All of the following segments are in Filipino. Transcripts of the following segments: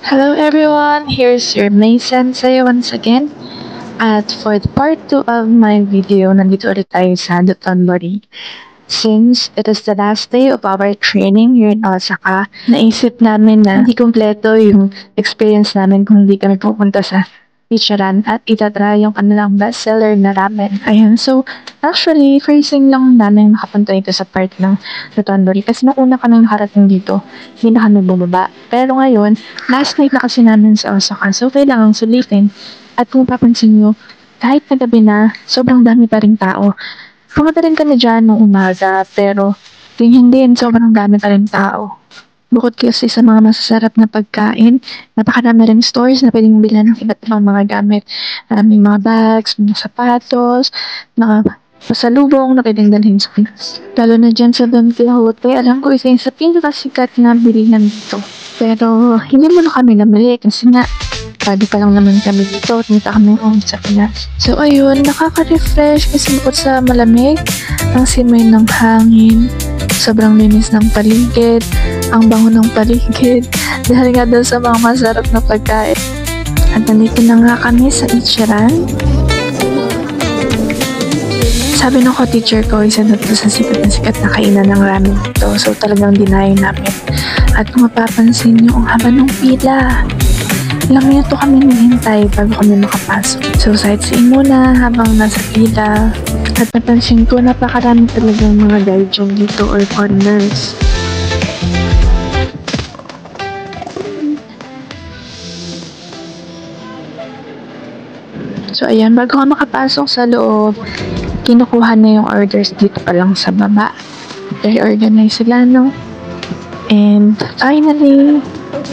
Hello everyone, here's your May Sensei once again. At for the part 2 of my video, nandito ulit tayo sa Dotonbori. Since it is the last day of our training here in Osaka, naisip namin na hindi kompleto yung experience namin kung hindi kami pupunta sa Ichiran at itatry yung kanilang bestseller na ramen. Ayun, so actually, first thing lang namin makapunta dito sa part ng Dotonbori kasi nung una kami nakarating dito, hindi na kami bumaba. Pero ngayon, last night na kasi namin sa Osaka, so kailangan sulitin. At kung papansin nyo, kahit na gabi na, sobrang dami pa rin tao. Pumunta rin kami dyan nung umaga, pero tingin din, sobrang dami pa rin tao. Bukod kasi sa mga masasarap na pagkain, napakarami rin stores na pwedeng bilhan ng iba't ibang mga gamit. Maraming mga bags, mga sapatos, mga pasalubong na pwedeng dalhin sa Pinas. Lalo na dyan sa Don Quixote, alam ko isa yung sa pinakasikat na bilihan dito. Pero hindi mo na kami namili kasi nga, bago pa lang naman kami dito, punta kami home sa Pinas. So ayun, nakaka-refresh kasi bukod sa malamig, ang simoy ng hangin, sobrang linis ng paligid, ang bango ng paligid, dahil nga doon sa mga masarap na pagkain. At nandito na nga kami sa Ichiran. Sabi ng co-teacher ko, isa doon sa sikat na kainan ng ramen dito. So talagang dinayo namin. At kung mapapansin nyo, ang haba ng pila. Ilang minuto kami naghintay bago kami makapasok. So, sightseeing muna habang nasa pila. At napansin ko, napakarami talagang mga gaijin dito or foreigners. So, ayan, bago ka makapasok sa loob, kinukuha na yung orders dito pa lang sa baba. Very organized sila, no? And finally,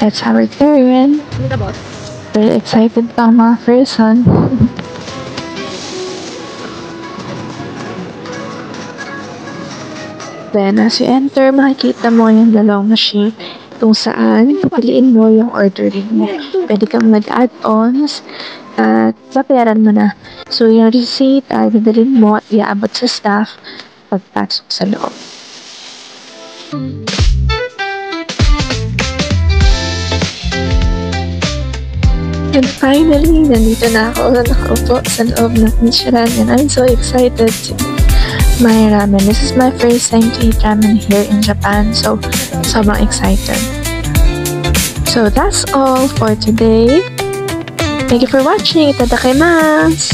that's our turn. Very excited pa ang mga person. Then, as you enter, makikita mo yung dalawang machine kung saan papiliin mo yung ordering mo. Pwede kang mag-add-ons at paperan mo na. So, yung receipt ay dadalhin mo at iaabot sa staff pagpasok sa loob. And finally, nandito na ako nakaupo sa loob ng Ichiran and I'm so excited to eat my ramen. This is my first time to eat ramen here in Japan, so sobrang excited. So that's all for today. Thank you for watching. Itadakimasu!